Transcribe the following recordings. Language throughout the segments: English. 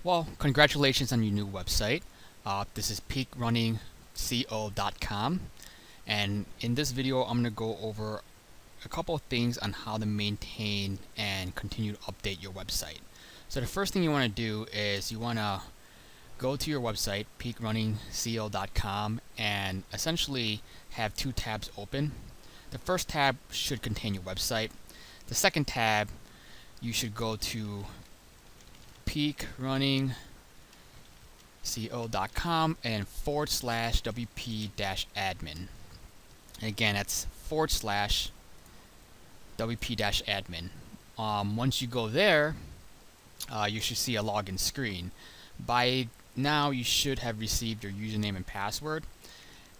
Well, congratulations on your new website. This is peakrunningso.com, and in this video I'm going to go over a couple of things on how to maintain and continue to update your website. So the first thing you want to do is you want to go to your website, peakrunningso.com, and essentially have two tabs open. The first tab should contain your website. The second tab, you should go to peakrunningso.com and /wp-admin. And again, that's /wp-admin. Once you go there, you should see a login screen. By now, you should have received your username and password.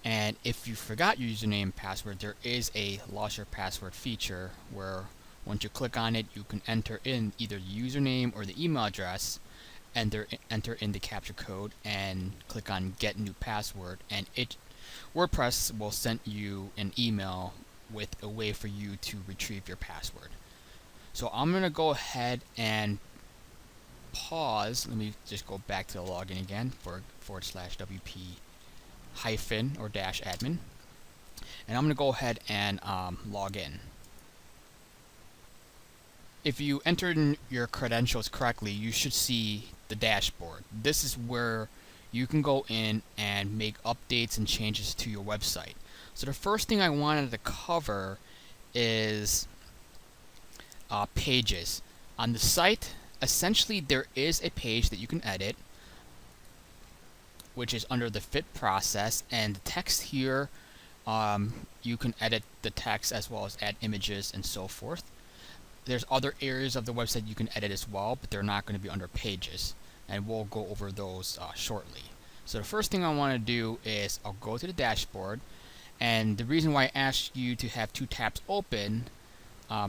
And if you forgot your username and password, there is a lost your password feature where once you click on it, you can enter in either the username or the email address, enter in the captcha code, and click on Get New Password, and WordPress will send you an email with a way for you to retrieve your password. So I'm going to go ahead and pause. Let me just go back to the login again for /wp-admin, and I'm going to go ahead and log in. If you entered in your credentials correctly, you should see the dashboard. This is where you can go in and make updates and changes to your website. So the first thing I wanted to cover is pages. On the site, essentially there is a page that you can edit, which is under the fit process, and the text here, you can edit the text as well as add images and so forth. There's other areas of the website you can edit as well, but they're not going to be under pages, and we'll go over those shortly. So the first thing I want to do is I'll go to the dashboard, and the reason why I asked you to have two tabs open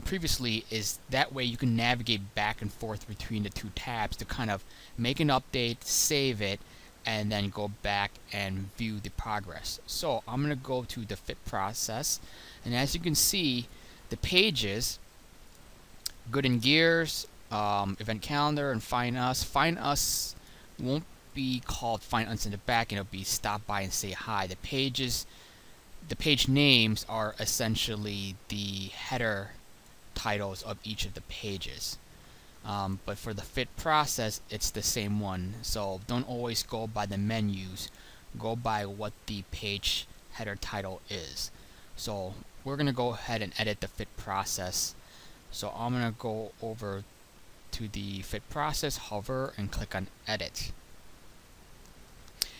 previously is that way you can navigate back and forth between the two tabs to kind of make an update, save it, and then go back and view the progress. So I'm going to go to the fit process, and as you can see, the pages, Good in Gears, Event Calendar, and Find Us. Find Us won't be called Find Us in the back, and it'll be Stop By and Say Hi. The page names are essentially the header titles of each of the pages. But for the fit process, it's the same one. So don't always go by the menus. Go by what the page header title is. So we're going to go ahead and edit the fit process. So I'm going to go over to the fit process, hover, and click on edit.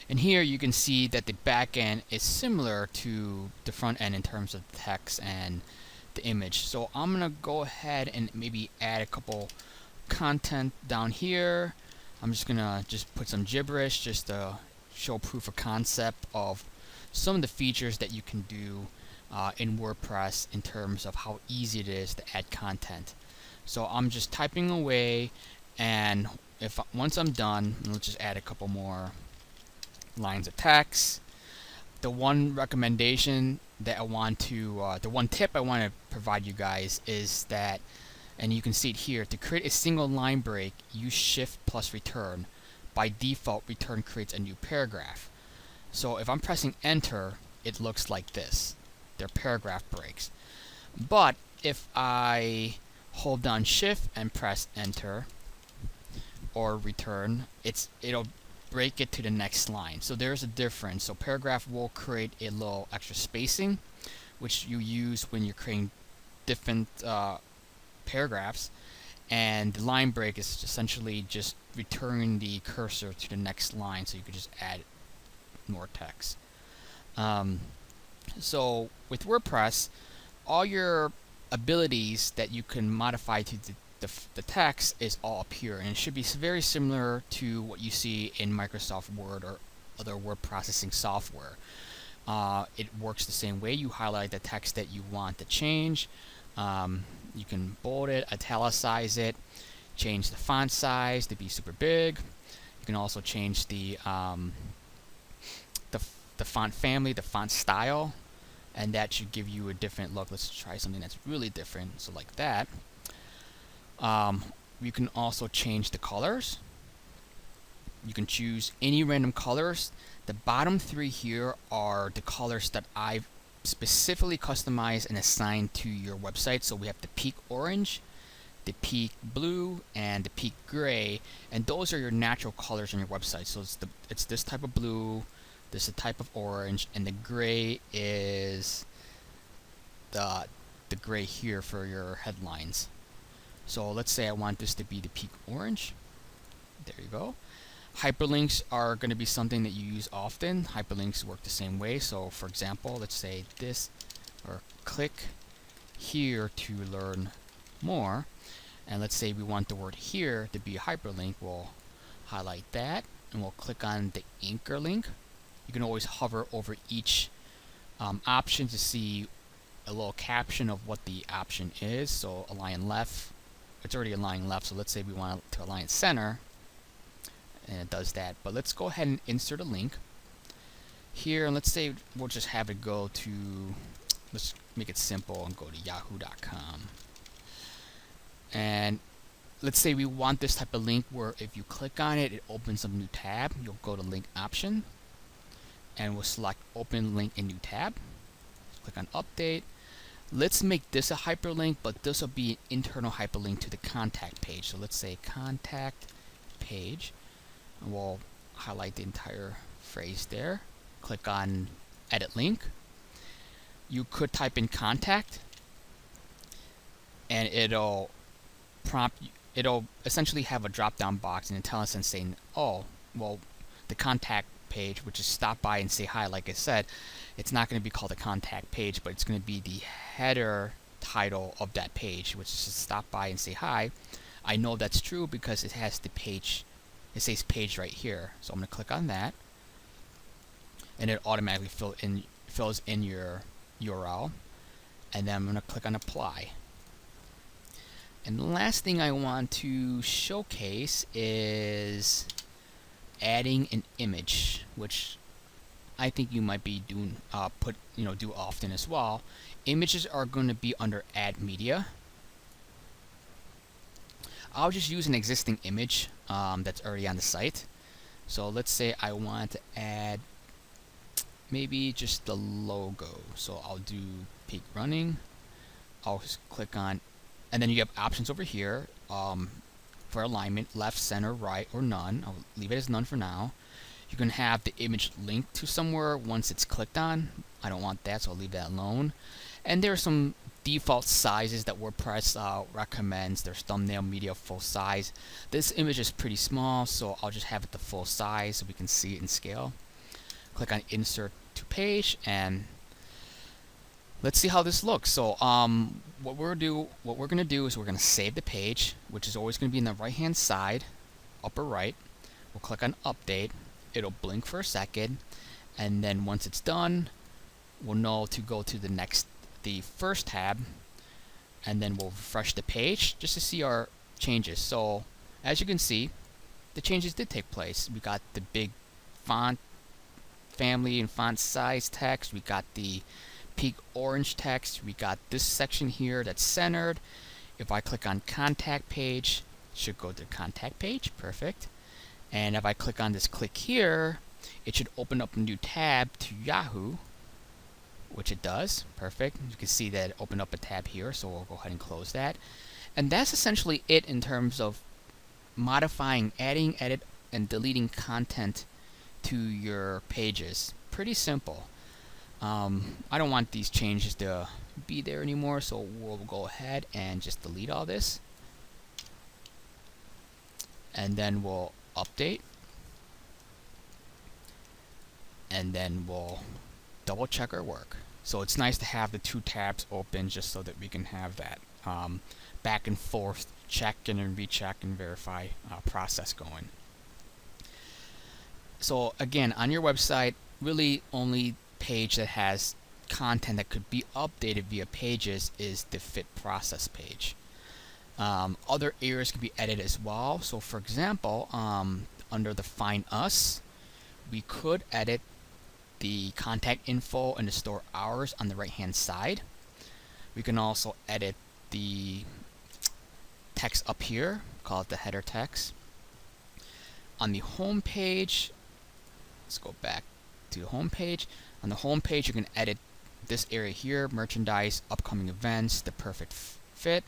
And here you can see that the back end is similar to the front end in terms of text and the image. So I'm going to go ahead and maybe add a couple content down here. I'm just going to put some gibberish just to show proof of concept of some of the features that you can do in WordPress in terms of how easy it is to add content. So I'm just typing away, and once I'm done, let's just add a couple more lines of text. The one recommendation that I want to, the one tip I want to provide you guys is that, and you can see it here, to create a single line break, use Shift plus Return. By default, Return creates a new paragraph. So if I'm pressing Enter, it looks like this. They're paragraph breaks. But if I hold down Shift and press Enter or Return, it'll break it to the next line. So there's a difference. So paragraph will create a little extra spacing, which you use when you're creating different paragraphs, and the line break is essentially just returning the cursor to the next line, so you could just add more text. So with WordPress, all your abilities that you can modify to the text is all up here, and it should be very similar to what you see in Microsoft Word or other word processing software. It works the same way. You highlight the text that you want to change. You can bold it, italicize it, change the font size to be super big. You can also change the font family, the font style, and that should give you a different look. Let's try something that's really different. So like that. You can also change the colors. You can choose any random colors. The bottom three here are the colors that I've specifically customized and assigned to your website. So we have the peak orange, the peak blue, and the peak gray, and those are your natural colors on your website. So it's this type of blue, this is a type of orange, and the gray is the gray here for your headlines. So let's say I want this to be the peak orange. There you go. Hyperlinks are going to be something that you use often. Hyperlinks work the same way. So for example, let's say this, or click here to learn more. And let's say we want the word here to be a hyperlink. We'll highlight that and we'll click on the anchor link. You can always hover over each option to see a little caption of what the option is. So align left, it's already aligning left. So let's say we want it to align center, and it does that. But let's go ahead and insert a link here, and let's say we'll just have it go to, let's make it simple and go to yahoo.com. And let's say we want this type of link where if you click on it, it opens a new tab. You'll go to link option and we'll select open link in new tab. Click on update. Let's make this a hyperlink, but this will be an internal hyperlink to the contact page. So let's say contact page, and we'll highlight the entire phrase there. Click on edit link. You could type in contact and it'll prompt, it'll essentially have a drop down box and tell us and saying, oh, well, the contact page, which is stop by and say hi. Like I said, it's not going to be called a contact page, but it's going to be the header title of that page, which is just stop by and say hi. I know that's true because it has the page, it says page right here. So I'm going to click on that and it automatically fills in your URL, and then I'm going to click on apply. And the last thing I want to showcase is adding an image, which I think you might be doing do often as well. Images are going to be under add media. I'll just use an existing image that's already on the site. So let's say I want to add maybe just the logo. So I'll do peak running. I'll just click on, and then you have options over here for alignment, left, center, right, or none. I'll leave it as none for now. You can have the image linked to somewhere once it's clicked on. I don't want that, so I'll leave that alone. And there are some default sizes that WordPress recommends. There's thumbnail, media, full size. This image is pretty small, so I'll just have it the full size so we can see it in scale. Click on insert to page, and let's see how this looks. So what we're going to do is we're going to save the page, which is always going to be in the right hand side, upper right. We'll click on update. It'll blink for a second, and then once it's done, we'll know to go to the first tab, and then we'll refresh the page just to see our changes. So as you can see, the changes did take place. We got the big font family and font size text. We got the peak orange text. We got this section here that's centered. If I click on contact page, it should go to the contact page. Perfect. And if I click on this click here, it should open up a new tab to Yahoo, which it does. Perfect. You can see that it opened up a tab here, so we'll go ahead and close that. And that's essentially it in terms of modifying, adding, edit, and deleting content to your pages. Pretty simple. I don't want these changes to be there anymore, so we'll go ahead and just delete all this. And then we'll update. And then we'll double check our work. So it's nice to have the two tabs open just so that we can have that back and forth check and recheck and verify process going. So again, on your website, really only page that has content that could be updated via pages is the fit process page. Other areas can be edited as well. So for example, under the find us, we could edit the contact info and the store hours on the right hand side. We can also edit the text up here, call it the header text. on the home page, let's go back to the home page. On the home page, you can edit this area here: merchandise, upcoming events, the perfect fit.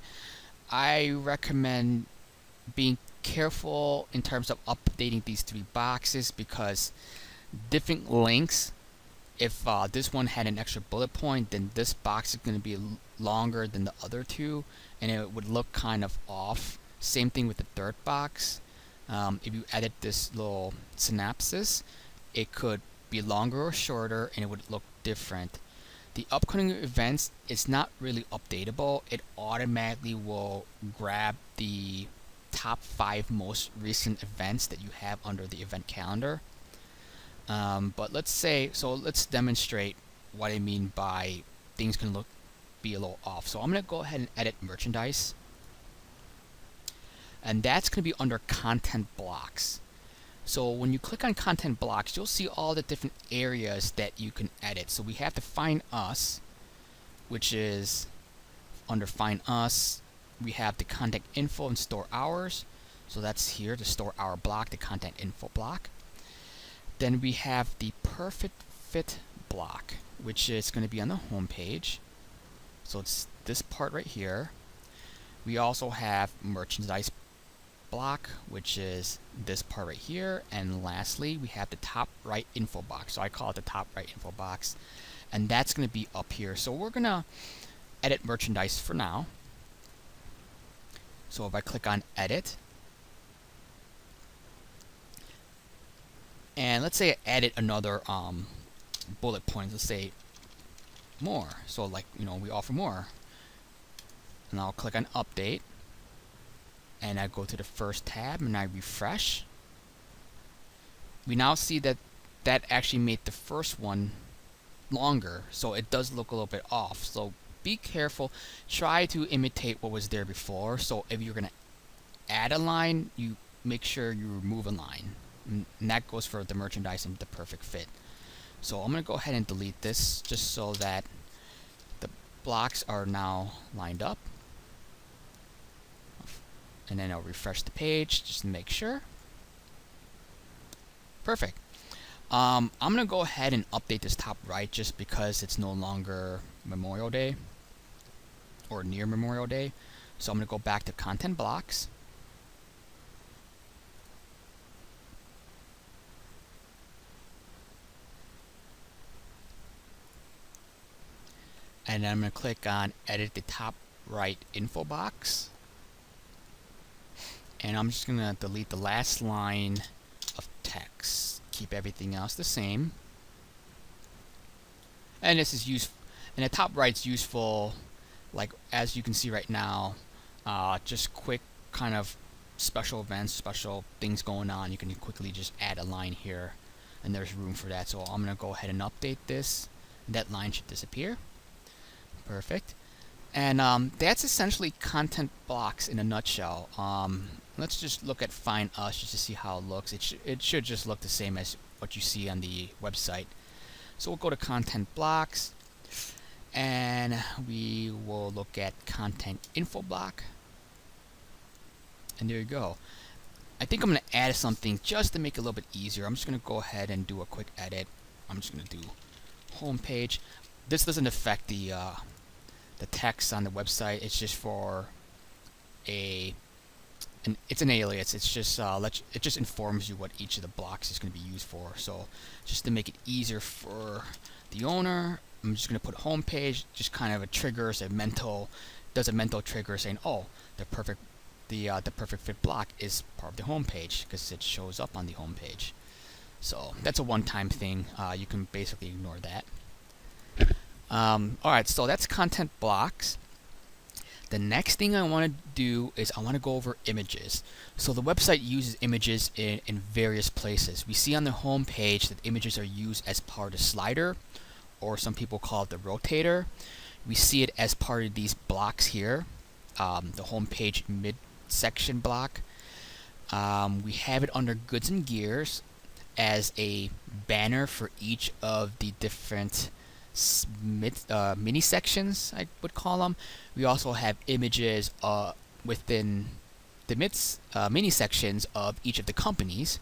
I recommend being careful in terms of updating these 3 boxes, because different links, if this one had an extra bullet point, then this box is going to be longer than the other 2, and it would look kind of off. Same thing with the 3rd box. If you edit this little synopsis, it could be longer or shorter, and it would look different. The upcoming events is not really updatable. It automatically will grab the top 5 most recent events that you have under the event calendar. But let's demonstrate what I mean by things can be a little off. So I'm going to go ahead and edit merchandise, and that's going to be under content blocks. So when you click on content blocks, you'll see all the different areas that you can edit. So we have to find us, which is under find us. We have the contact info and store hours. So that's here, the store hour block, the content info block. Then we have the perfect fit block, which is going to be on the home page. So it's this part right here. We also have merchandise block, which is this part right here. And lastly, we have the top right info box. So I call it the top right info box, and that's going to be up here. So we're going to edit merchandise for now. So if I click on edit, and let's say I added another bullet point, let's say more. So like, we offer more, and I'll click on update, and I go to the first tab and I refresh. We now see that that actually made the first one longer, so it does look a little bit off. So be careful. Try to imitate what was there before. So if you're going to add a line, you make sure you remove a line. And that goes for the merchandise and the perfect fit. So I'm going to go ahead and delete this just so that the blocks are now lined up. And then I'll refresh the page just to make sure. Perfect. I'm going to go ahead and update this top right just because it's no longer Memorial Day or near Memorial Day. So I'm going to go back to content blocks. And then I'm going to click on edit the top right info box. And I'm just going to delete the last line of text. Keep everything else the same. And this is useful. And the top right's useful, like as you can see right now, just quick kind of special events, special things going on. You can quickly just add a line here, and there's room for that. So I'm going to go ahead and update this. That line should disappear. Perfect. And that's essentially content blocks in a nutshell. Let's just look at Find Us just to see how it looks. It should just look the same as what you see on the website. So we'll go to content blocks, and we will look at content info block. And there you go. I think I'm going to add something just to make it a little bit easier. I'm just going to go ahead and do a quick edit. I'm just going to do home page. This doesn't affect the text on the website. It's just for it's an alias. It's just it just informs you what each of the blocks is going to be used for. So just to make it easier for the owner, I'm just going to put home page. Just kind of does a mental trigger saying, oh, the perfect fit block is part of the home page because it shows up on the home page. So that's a one-time thing. You can basically ignore that. Alright, so that's content blocks. The next thing I want to do is I want to go over images. So the website uses images in various places. We see on the home page that images are used as part of the slider, or some people call it the rotator. We see it as part of these blocks here, the home page mid-section block. We have it under goods and gears as a banner for each of the different mini sections, I would call them. We also have images within the mini sections of each of the companies.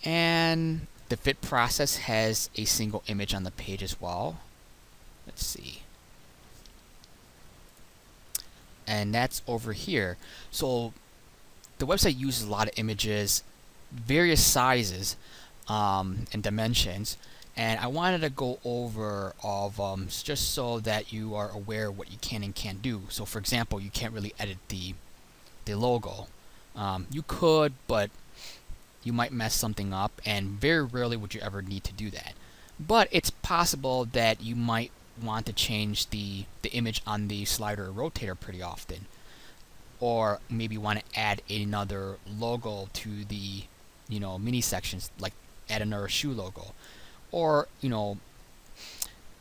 And the fit process has a single image on the page as well. Let's see. And that's over here. So the website uses a lot of images, various sizes and dimensions, and I wanted to go over all of them just so that you are aware what you can and can't do. So for example, you can't really edit the logo. You could, but you might mess something up, and very rarely would you ever need to do that. But it's possible that you might want to change the image on the slider or rotator pretty often, or maybe want to add another logo to the mini sections, like add another shoe logo, or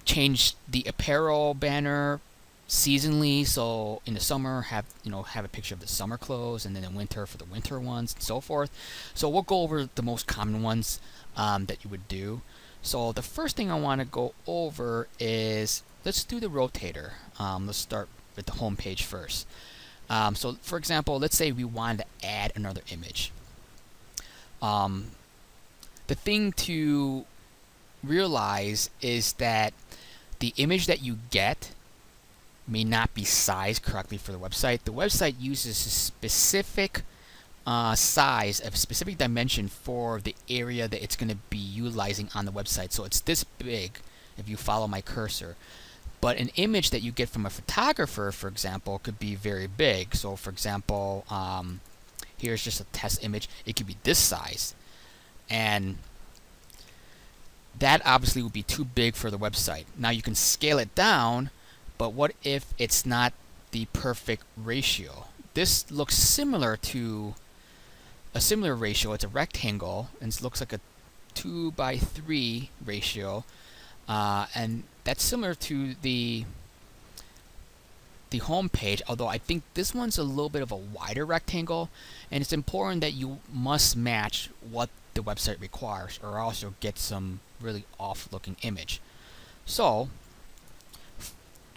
change the apparel banner seasonally. So in the summer have a picture of the summer clothes, and then in winter for the winter ones, and so forth. So we'll go over the most common ones that you would do. So the first thing I want to go over is, let's do the rotator. Let's start with the home page first. So for example, let's say we wanted to add another image. The thing to realize is that the image that you get may not be sized correctly for the website. The website uses a specific size, a specific dimension for the area that it's going to be utilizing on the website. So it's this big if you follow my cursor. But an image that you get from a photographer, for example, could be very big. So for example, here's just a test image. It could be this size. And that obviously would be too big for the website. Now you can scale it down, but what if it's not the perfect ratio? This looks similar to a similar ratio. It's a rectangle, and it looks like a 2:3 ratio, and that's similar to the home page, although I think this one's a little bit of a wider rectangle, and it's important that you must match what the website requires, or else you'll get some really off looking image. So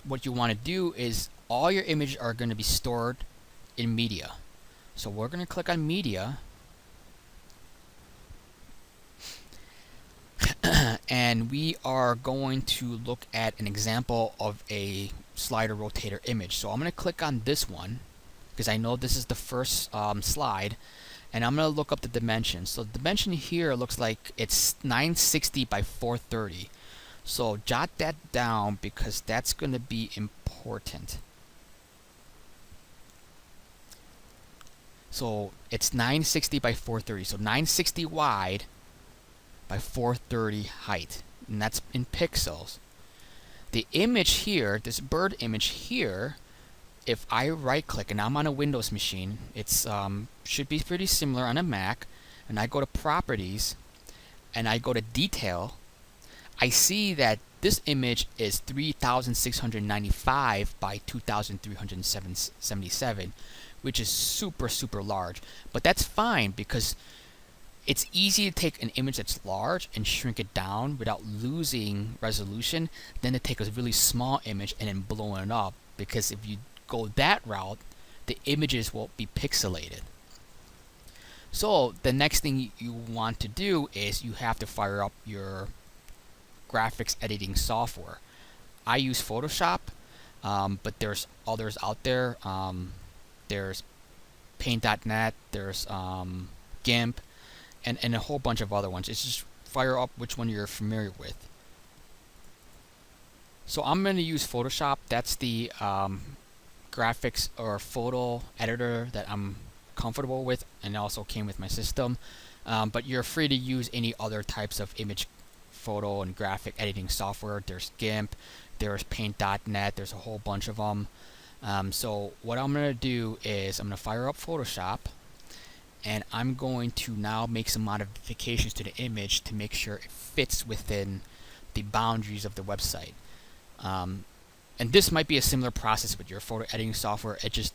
what you want to do is, all your images are going to be stored in media. So we're going to click on media, and we are going to look at an example of a slider rotator image. So I'm going to click on this one because I know this is the first slide, and I'm going to look up the dimensions. So the dimension here looks like it's 960 by 430. So jot that down because that's going to be important. So it's 960 by 430. So 960 wide by 430 height, and that's in pixels. The image here, this bird image here, if I right click, and I'm on a Windows machine, it's should be pretty similar on a Mac, and I go to properties and I go to detail, I see that this image is 3695 by 2377, which is super large. But that's fine because it's easy to take an image that's large and shrink it down without losing resolution, than to take a really small image and then blow it up, because if you go that route, the images will be pixelated. So the next thing you want to do is you have to fire up your graphics editing software. I use Photoshop, but there's others out there. There's Paint.net, there's GIMP, and a whole bunch of other ones. It's just fire up which one you're familiar with. So I'm going to use Photoshop. That's the graphics or photo editor that I'm comfortable with, and also came with my system. But you're free to use any other types of image, photo, and graphic editing software. There's GIMP, there's Paint.net, there's a whole bunch of them. So what I'm going to do is I'm going to fire up Photoshop, and I'm going to now make some modifications to the image to make sure it fits within the boundaries of the website. And this might be a similar process with your photo editing software. It just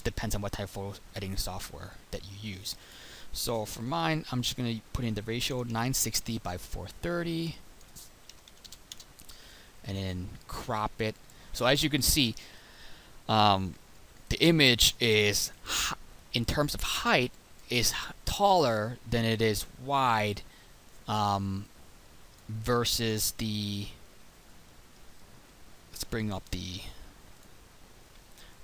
depends on what type of photo editing software that you use. So for mine, I'm just going to put in the ratio 960 by 430, and then crop it. So as you can see, the image is, in terms of height, is taller than it is wide, versus the, let's bring up the,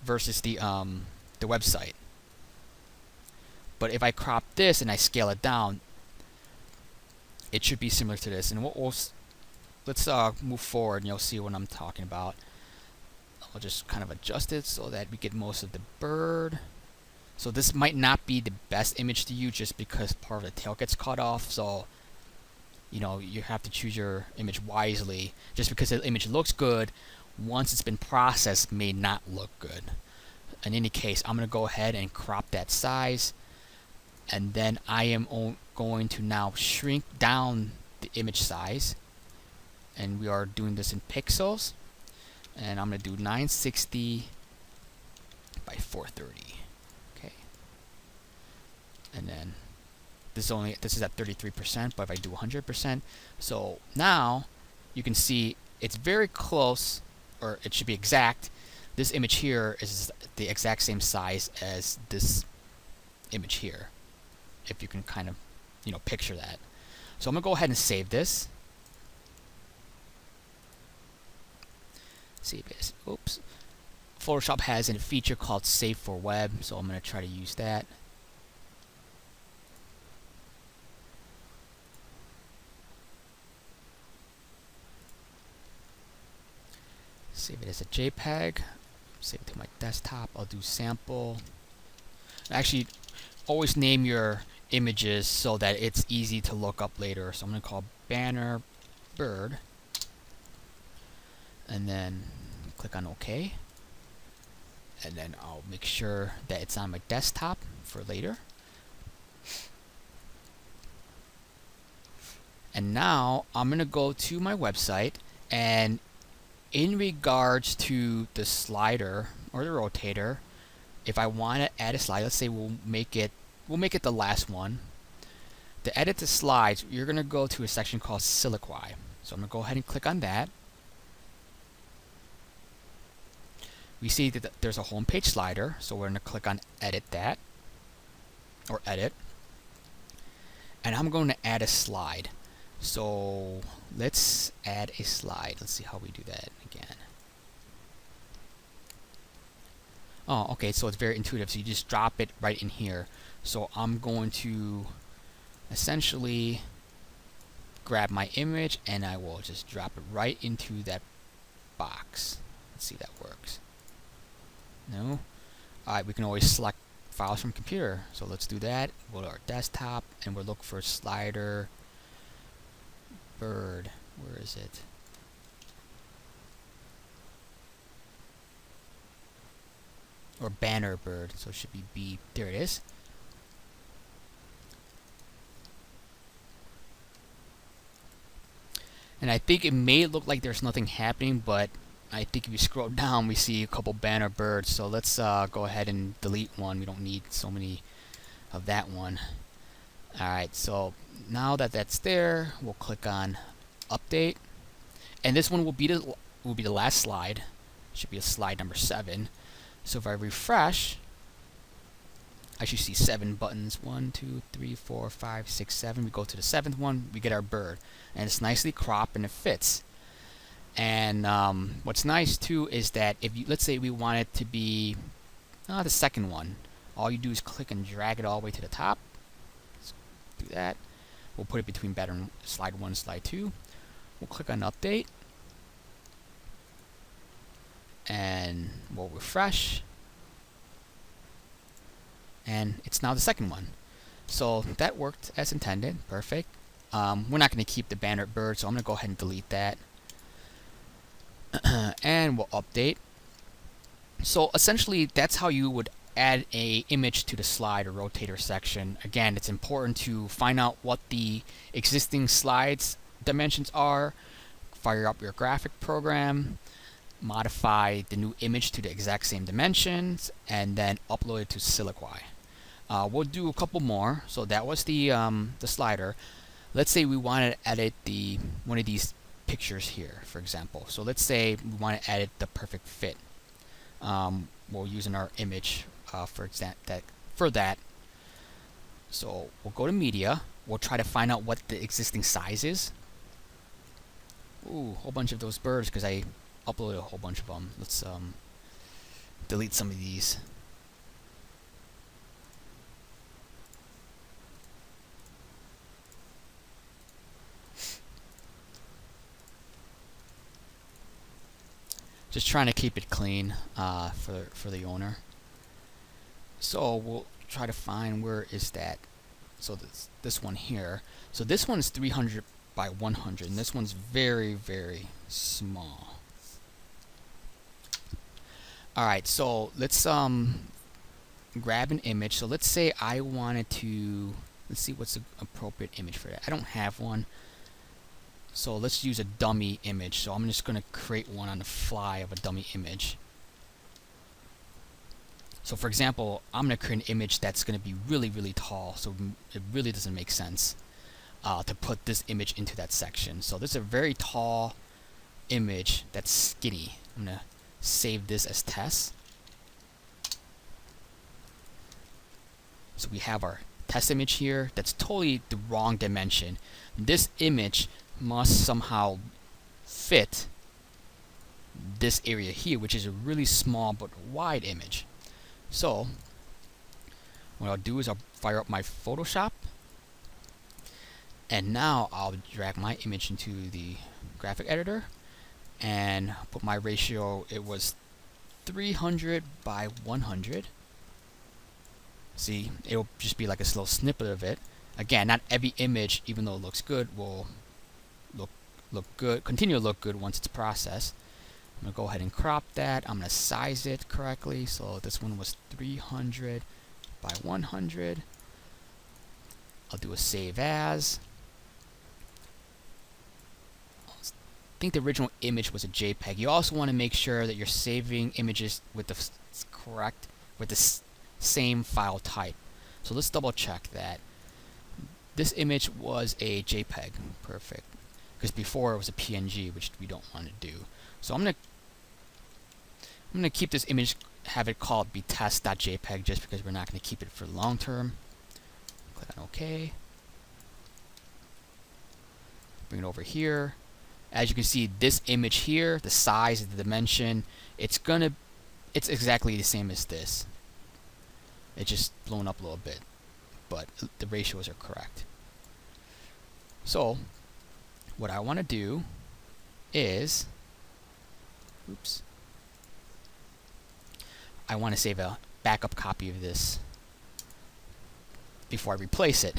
the website. But if I crop this and I scale it down, it should be similar to this. And let's move forward and you'll see what I'm talking about. I'll just kind of adjust it so that we get most of the bird. So this might not be the best image to use just because part of the tail gets cut off. So, you know, you have to choose your image wisely. Just because the image looks good, once it's been processed, may not look good. In any case, I'm going to go ahead and crop that size. And then I am going to now shrink down the image size. And we are doing this in pixels. And I'm going to do 960 by 430. Okay. And then this is at 33%, but if I do 100%, so now you can see it's very close, or it should be exact. This image here is the exact same size as this image here, if you can kind of, you know, picture that. So I'm gonna go ahead and save this. Save this. Oops. Photoshop has a feature called Save for Web, so I'm gonna try to use that. Save it as a JPEG. Save it to my desktop. I'll do sample. Actually, always name your images so that it's easy to look up later. So I'm going to call banner bird. And then click on OK. And then I'll make sure that it's on my desktop for later. And now I'm going to go to my website, and in regards to the slider or the rotator, if I want to add a slide, let's say we'll make it the last one. To edit the slides, you're going to go to a section called Siliquai. So I'm going to go ahead and click on that. We see that there's a home page slider, so we're going to click on Edit that, or Edit. And I'm going to add a slide. So let's add a slide. Let's see how we do that again. Oh, okay, so it's very intuitive. So you just drop it right in here. So I'm going to essentially grab my image and I will just drop it right into that box. Let's see if that works. No? Alright, we can always select files from computer. So let's do that. Go to our desktop and we'll look for slider bird. Where is it? Or banner bird. So it should be B. There it is. And I think it may look like there's nothing happening, but I think if you scroll down, we see a couple banner birds. So let's go ahead and delete one. We don't need so many of that one. Alright, so now that that's there, we'll click on Update. And this one will be the last slide. Should be a slide number 7. So if I refresh, I should see 7 buttons. 1, 2, 3, 4, 5, 6, 7. We go to the 7th one, we get our bird. And it's nicely cropped and it fits. And what's nice too is that if you, let's say we want it to be the second one, all you do is click and drag it all the way to the top. Let's do that. We'll put it between slide 1 and slide 2. We'll click on Update. And we'll refresh. And it's now the second one. So that worked as intended. Perfect. We're not going to keep the banner bird, so I'm going to go ahead and delete that. And we'll update. So essentially, that's how you would add a image to the slide or rotator section. Again, it's important to find out what the existing slides dimensions are, fire up your graphic program, modify the new image to the exact same dimensions, and then upload it to Siliquai. We'll do a couple more. So that was the slider. Let's say we want to edit one of these pictures here, for example. So let's say we want to edit the perfect fit. We'll use in our image for that. So we'll go to media. We'll try to find out what the existing size is. Ooh, a whole bunch of those birds because I uploaded a whole bunch of them. Let's delete some of these. Just trying to keep it clean for the owner. So we'll try to find where is that. So this one here. So this one is 300 by 100, and this one's very, very small. All right, so let's grab an image. So let's say I wanted to. Let's see what's an appropriate image for that. I don't have one. So let's use a dummy image. So I'm just going to create one on the fly of a dummy image. So for example, I'm going to create an image that's going to be really, really tall. So it really doesn't make sense to put this image into that section. So this is a very tall image that's skinny. I'm going to save this as test. So we have our test image here. That's totally the wrong dimension. This image must somehow fit this area here, which is a really small but wide image. So what I'll do is I'll fire up my Photoshop, and now I'll drag my image into the graphic editor and put my ratio. It was 300 by 100. See, it'll just be like a little snippet of it. Again, not every image, even though it looks good, will continue to look good once it's processed. I'm gonna go ahead and crop that. I'm gonna size it correctly. So this one was 300 by 100. I'll do a save as. I think the original image was a JPEG. You also want to make sure that you're saving images with the same file type. So let's double check that. This image was a JPEG. Perfect. Because before it was a PNG, which we don't want to do. So I'm gonna keep this image, have it called be test.jpg, just because we're not going to keep it for long term. Click on OK. Bring it over here. As you can see, this image here, the size, the dimension, it's exactly the same as this. It's just blown up a little bit, but the ratios are correct. So what I want to do is, oops, I want to save a backup copy of this before I replace it.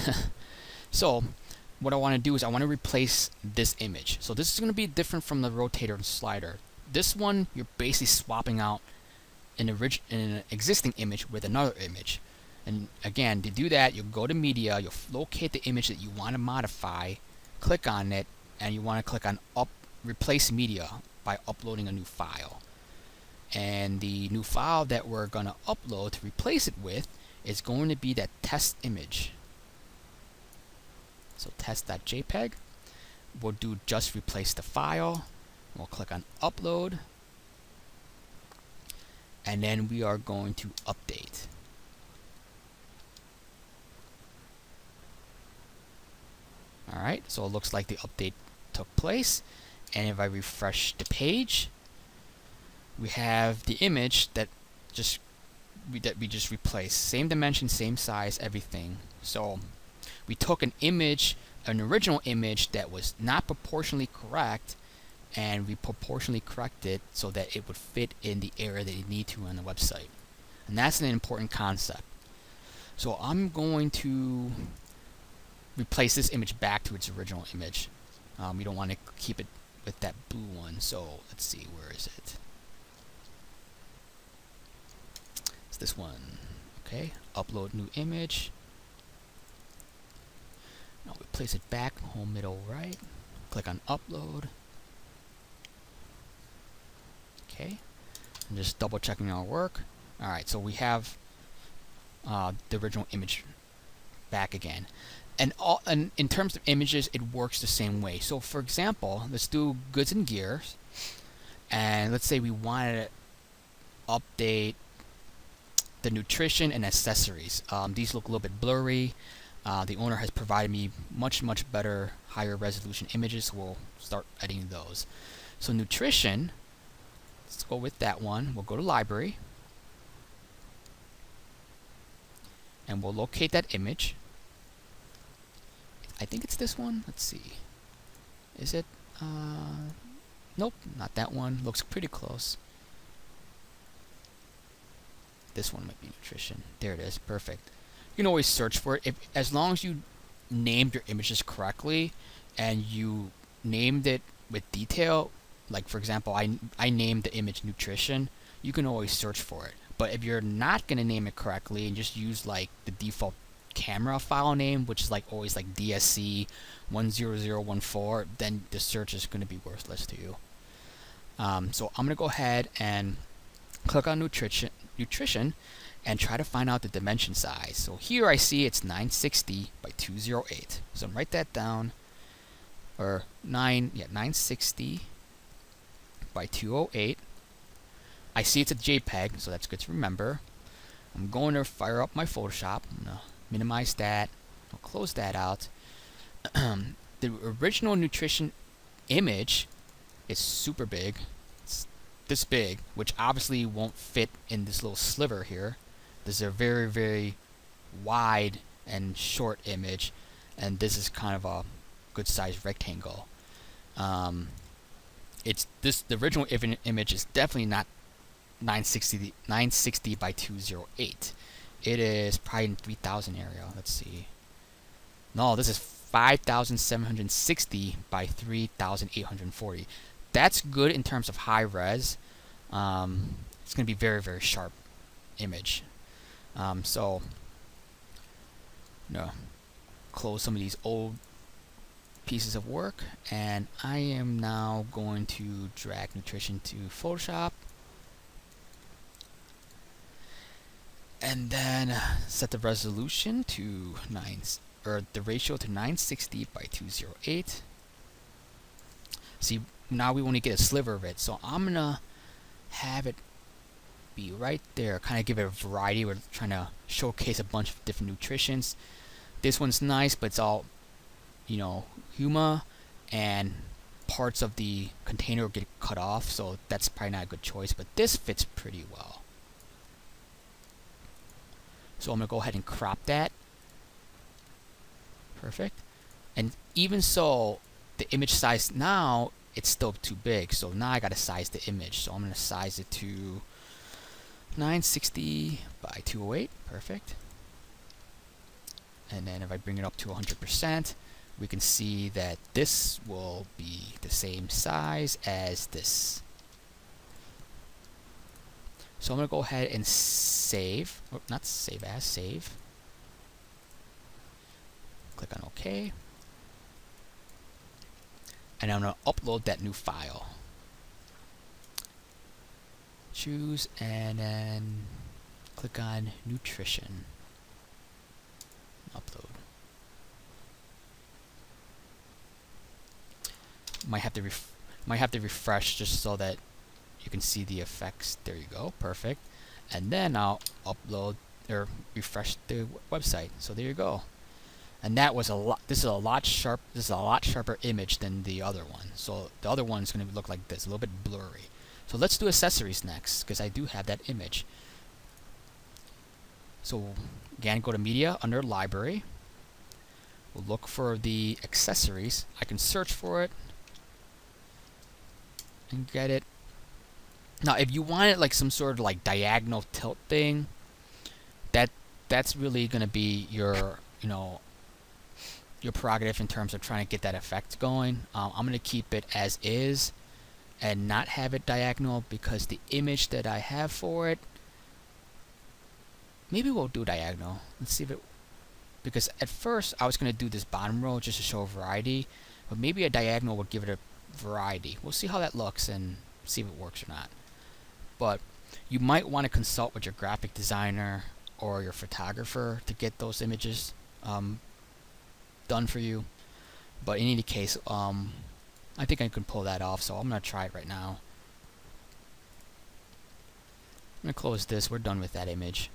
So what I want to do is I want to replace this image. So this is going to be different from the rotator and slider. This one, you're basically swapping out an existing image with another image. And again, to do that, you'll go to media, you'll locate the image that you want to modify, click on it, and you want to click on replace media by uploading a new file. And the new file that we're going to upload to replace it with is going to be that test image. So test.jpg. We'll do just replace the file. We'll click on upload. And then we are going to update. Alright, so it looks like the update took place. And if I refresh the page, we have the image that we just replaced. Same dimension, same size, everything. So we took an original image that was not proportionally correct, and we proportionally corrected so that it would fit in the area that you need to on the website. And that's an important concept. So I'm going to replace this image back to its original image. We don't want to keep it with that blue one. So let's see, where is it? It's this one. Okay, upload new image. Now we place it back, home, middle, right. Click on upload. Okay, and just double checking our work. Alright, so we have the original image back again. And in terms of images, it works the same way. So for example, let's do goods and gears. And let's say we wanted to update the nutrition and accessories. These look a little bit blurry. The owner has provided me much better, higher resolution images, so we'll start editing those. So nutrition, let's go with that one. We'll go to library, and we'll locate that image. I think it's this one. Let's see. Is it? Nope, not that one. Looks pretty close. This one might be nutrition. There it is. Perfect. You can always search for it. As long as you named your images correctly and you named it with detail, like for example, I named the image nutrition, you can always search for it. But if you're not going to name it correctly and just use like the default camera file name, which is like always like DSC 10014, then the search is going to be worthless to you. So I'm going to go ahead and click on nutrition and try to find out the dimension size. So here I see it's 960 by 208. So write that down, or 960 by 208. I see it's a JPEG, so that's good to remember. I'm going to fire up my Photoshop. I'm going to minimize that. I'll close that out. The original nutrition image is super big. It's this big, which obviously won't fit in this little sliver here. This is a very wide and short image, and this is kind of a good sized rectangle. The original image is definitely not 960 by 208. It is probably in 3000 area. Let's see. No, this is 5760 by 3840. That's good in terms of high res. It's going to be very sharp image. So, close some of these old pieces of work, and I am now going to drag nutrition to Photoshop, and then set the resolution to the ratio to 960 by 208. See, now we only get a sliver of it, so I'm gonna have it be right there, kind of give it a variety. We're trying to showcase a bunch of different nutritions. This one's nice, but it's all, Huma, and parts of the container will get cut off, so that's probably not a good choice, but this fits pretty well. So I'm going to go ahead and crop that. Perfect. And even so, the image size now, it's still too big, so now I got to size the image. So I'm going to size it to 960 by 208. Perfect. And then if I bring it up to 100%, we can see that this will be the same size as this. So I'm going to go ahead and save, or not save as, save. Click on OK. And I'm going to upload that new file. Choose and then click on nutrition. Upload. Might have to refresh just so that you can see the effects. There you go, perfect. And then I'll upload or refresh the website. So there you go. And that was a lot. This is a lot sharper image than the other one. So the other one is going to look like this, a little bit blurry. So let's do accessories next, because I do have that image. So again, go to media under library. We'll look for the accessories. I can search for it and get it. Now, if you want it like some sort of like diagonal tilt thing, that's really going to be your your prerogative in terms of trying to get that effect going. I'm going to keep it as is and not have it diagonal, because the image that I have for it, maybe we'll do diagonal. Let's see if it, because at first I was going to do this bottom row just to show variety, but maybe a diagonal would give it a variety. We'll see how that looks and see if it works or not. But you might want to consult with your graphic designer or your photographer to get those images done for you. But in any case, I think I can pull that off, so I'm going to try it right now. I'm going to close this. We're done with that image.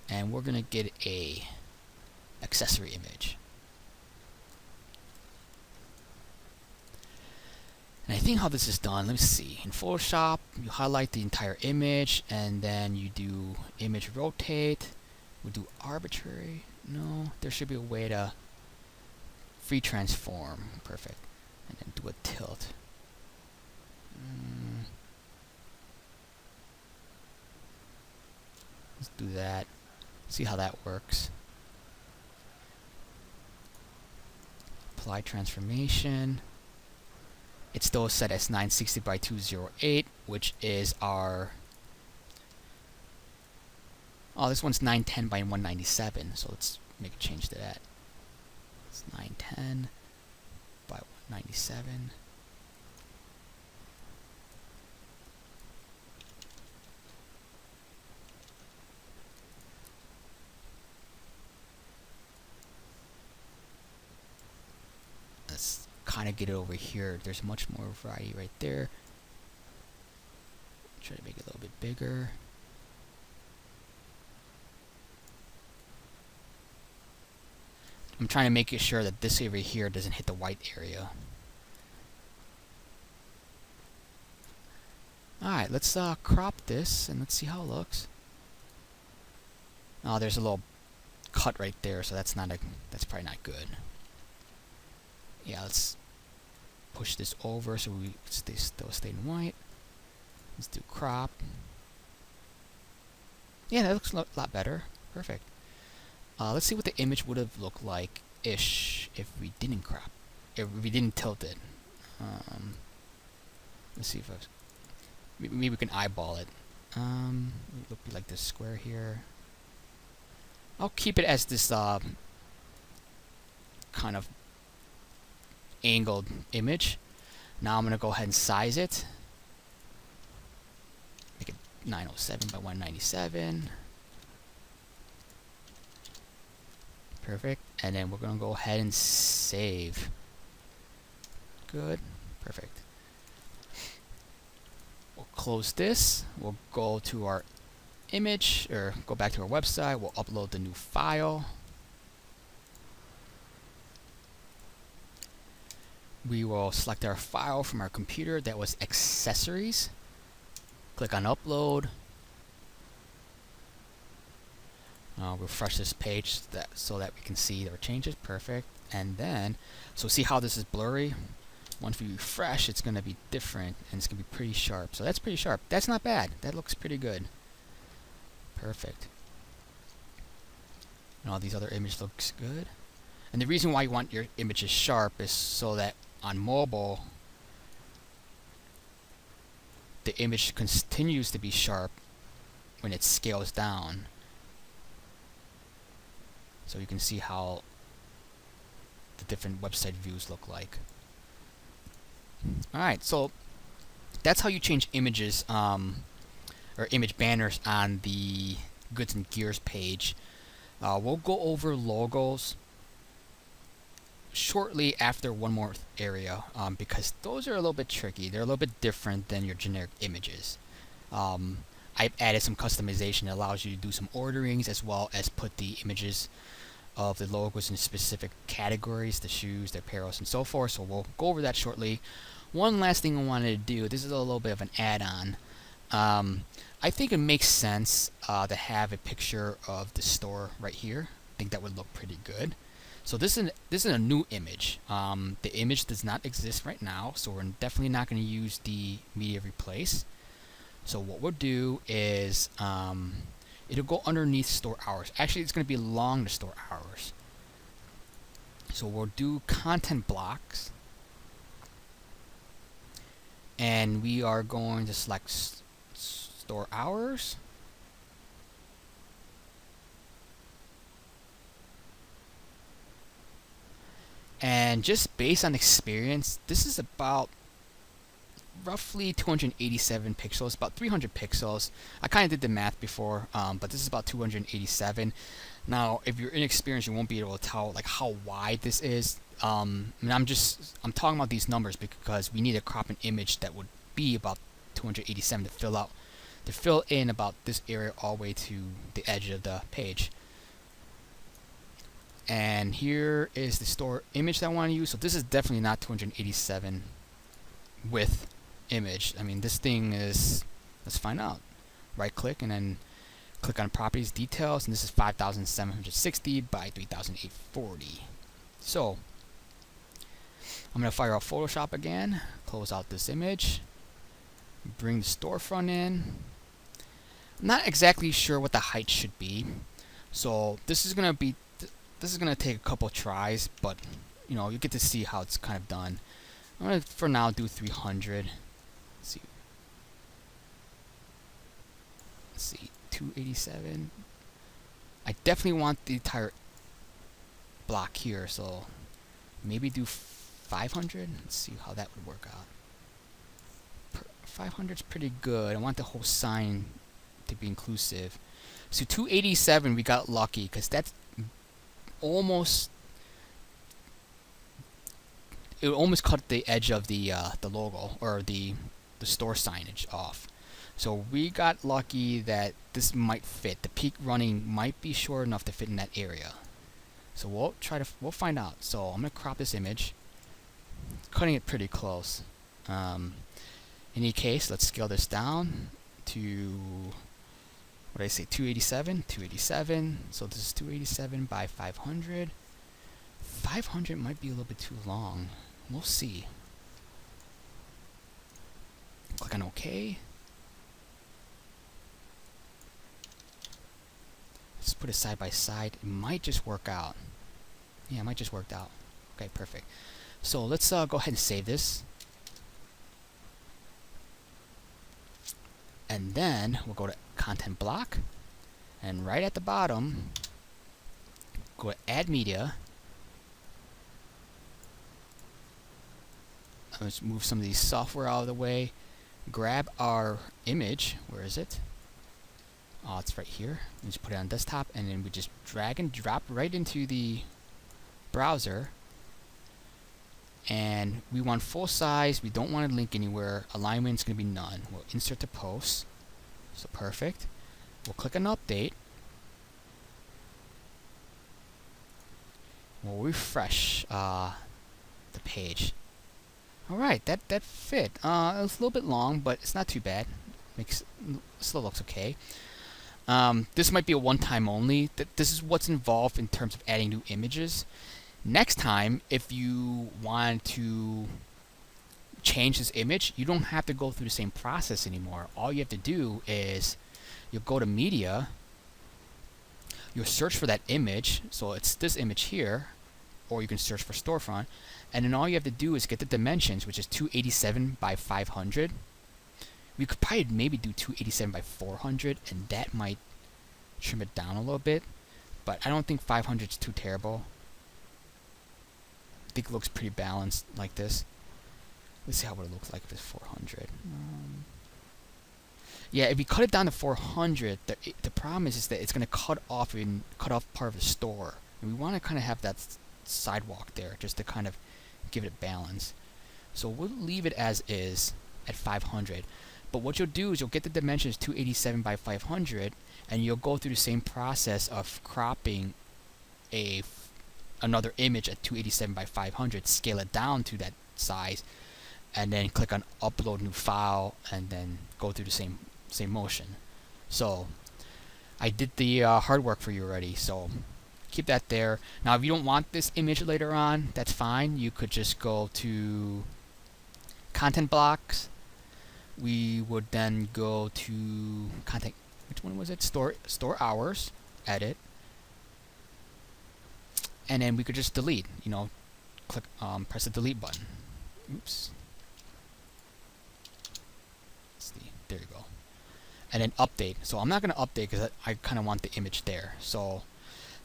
And we're going to get a accessory image. And I think how this is done, let me see. In Photoshop, you highlight the entire image, and then you do image rotate. We do arbitrary. No, there should be a way to free transform. Perfect. And then do a tilt. Let's do that. See how that works. Apply transformation. It's still set as 960 by 208, which is our... Oh, this one's 910 by 197, so let's make a change to that. It's 910 by 197. Let's kind of get it over here. There's much more variety right there. Try to make it a little bit bigger. I'm trying to make it sure that this area here doesn't hit the white area. Alright, let's crop this and let's see how it looks. Oh, there's a little cut right there, so that's probably not good. Yeah, let's push this over so we still stay in white. Let's do crop. Yeah, that looks a lot better. Perfect. Let's see what the image would have looked like-ish if we didn't crop. If we didn't tilt it. Let's see if maybe we can eyeball it. It look like this square here. I'll keep it as this kind of angled image. Now I'm gonna go ahead and size it. Make it 907 by 197. Perfect. And then we're gonna go ahead and save. Good. Perfect. We'll close this. We'll go to our image, or go back to our website. We'll upload the new file. We will select our file from our computer that was accessories. Click on upload. Refresh this page so that we can see our changes. Perfect. And then, so see how this is blurry? Once we refresh, it's going to be different and it's going to be pretty sharp. So that's pretty sharp. That's not bad. That looks pretty good. Perfect. And all these other images looks good. And the reason why you want your images sharp is so that on mobile, the image continues to be sharp when it scales down. So you can see how the different website views look like. Alright, so that's how you change images, or image banners on the Goods and Gears page. We'll go over logos shortly after one more area, because those are a little bit tricky. They're a little bit different than your generic images. I've added some customization that allows you to do some orderings as well as put the images of the logos in specific categories, the shoes, the apparels, and so forth. So we'll go over that shortly. One last thing I wanted to do, this is a little bit of an add-on. I think it makes sense to have a picture of the store right here. I think that would look pretty good. So this is a new image. The image does not exist right now, so we're definitely not going to use the media replace. So what we'll do is it'll go underneath store hours. Actually, it's going to be along the store hours. So we'll do content blocks, and we are going to select store hours. And just based on experience, this is about roughly 287 pixels, about 300 pixels. I kind of did the math before, but this is about 287. Now, if you're inexperienced, you won't be able to tell like how wide this is. And I'm talking about these numbers because we need to crop an image that would be about 287 to fill in about this area all the way to the edge of the page. And here is the store image that I want to use. So this is definitely not 287 width image. I mean, this thing is, let's find out. Right click and then click on properties details, and this is 5760 by 3840. So I'm going to fire up Photoshop again, close out this image, bring the storefront in. I'm not exactly sure what the height should be, so this is going to take a couple tries, but you know, you get to see how it's kind of done. I'm going to for now do 300. Let's see, 287. I definitely want the entire block here, so maybe do 500. Let's see how that would work out. 500 is pretty good. I want the whole sign to be inclusive. So 287, we got lucky because that's almost, it almost cut the edge of the logo or the store signage off. So we got lucky that this might fit. The peak running might be short enough to fit in that area. So we'll find out. So I'm gonna crop this image, cutting it pretty close. In any case, let's scale this down to, what did I say, 287, 287. So this is 287 by 500. 500 might be a little bit too long. We'll see. Click on OK. Let's put it side by side. It might just work out. Yeah, it might just work out. Okay, perfect. So let's go ahead and save this. And then we'll go to content block. And right at the bottom, go to add media. Let's move some of these software out of the way. Grab our image. Where is it? Oh, it's right here. We just put it on desktop, and then we just drag and drop right into the browser. And we want full size. We don't want to link anywhere. Alignment's going to be none. We'll insert to post. So perfect. We'll click on update. We'll refresh the page. Alright, that fit. It was a little bit long, but it's not too bad. Still looks okay. This might be a one-time only. This is what's involved in terms of adding new images. Next time, if you want to change this image, you don't have to go through the same process anymore. All you have to do is you'll go to media, you'll search for that image, so it's this image here, or you can search for storefront, and then all you have to do is get the dimensions, which is 287 by 500. We could probably maybe do 287 by 400, and that might trim it down a little bit, but I don't think 500 is too terrible. I think it looks pretty balanced like this. Let's see how it would look like if it's 400. Yeah, if we cut it down to 400, the problem is that it's going to cut off part of the store, and we want to kind of have that sidewalk there just to kind of give it a balance. So we'll leave it as is at 500. But what you'll do is you'll get the dimensions 287 by 500, and you'll go through the same process of cropping another image at 287 by 500, scale it down to that size, and then click on upload new file, and then go through the same motion. So I did the hard work for you already, so keep that there. Now if you don't want this image later on, that's fine. You could just go to content blocks. We would then go to content, which one was it? Store hours, edit, and then we could just delete, you know, click press the delete button. Oops. Let's see. There you go. And then update. So I'm not going to update because I kind of want the image there. So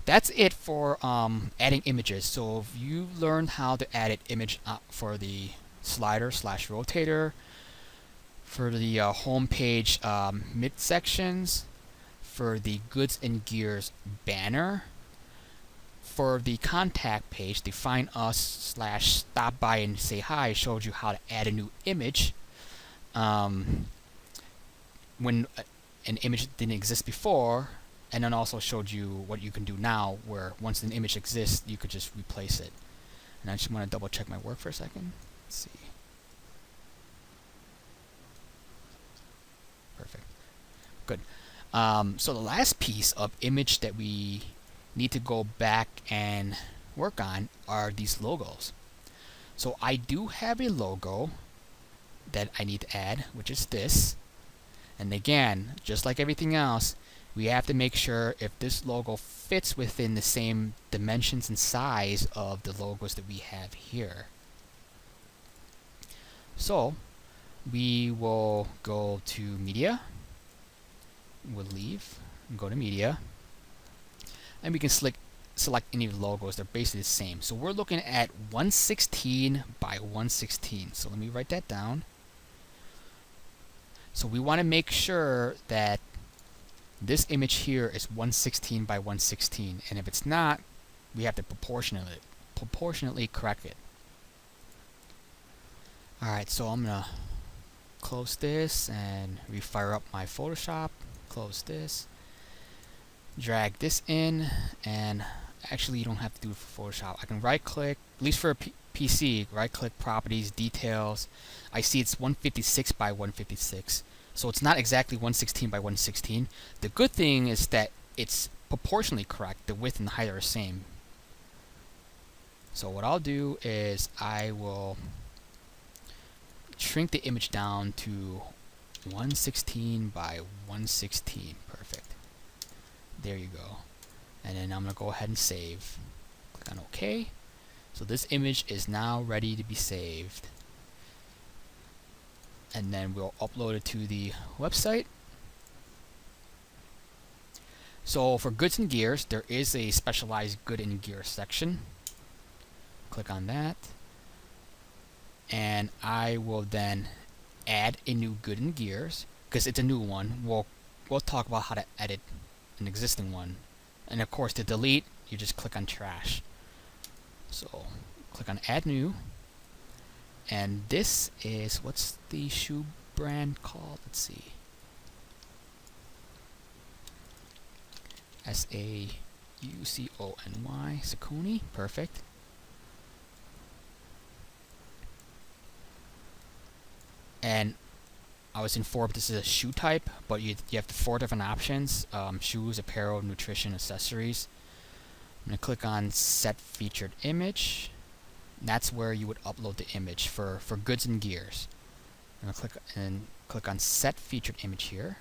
that's it for adding images. So if you learned how to add an image for the slider / rotator, for the home page midsections, for the goods and gears banner, for the contact page, the find us / stop by and say hi, I showed you how to add a new image when an image didn't exist before. and then also showed you what you can do now, where once an image exists, you could just replace it. And I just want to double check my work for a second. Let's see. Perfect. Good. So the last piece of image that we need to go back and work on are these logos. So I do have a logo that I need to add, which is this. And again, just like everything else, we have to make sure if this logo fits within the same dimensions and size of the logos that we have here. So we will go to media, we'll leave and go to media, and we can select any of the logos. They're basically the same. So we're looking at 116 by 116. So let me write that down. So we want to make sure that this image here is 116 by 116, and if it's not, we have to proportionately correct it. Alright, so I'm gonna close this and refire up my Photoshop. Close this, drag this in, and actually you don't have to do it for Photoshop. I can right click, at least for a PC, right click properties, details. I see it's 156 by 156. So it's not exactly 116 by 116. The good thing is that it's proportionally correct. The width and the height are the same. So what I'll do is I will shrink the image down to 116 by 116. Perfect. There you go. And then I'm going to go ahead and save. Click on OK. So this image is now ready to be saved. And then we'll upload it to the website. So for goods and gears, there is a specialized good and gear section. Click on that. And I will then add a new good and gears, because it's a new one. We'll talk about how to edit an existing one. And of course, to delete, you just click on trash. So click on add new. And this is, what's the shoe brand called? Let's see. Saucony, Saucony. Perfect. And I was informed this is a shoe type, but you have 4 different options: shoes, apparel, nutrition, accessories. I'm going to click on set featured image. That's where you would upload the image for goods and gears. I'm going to click on set featured image here.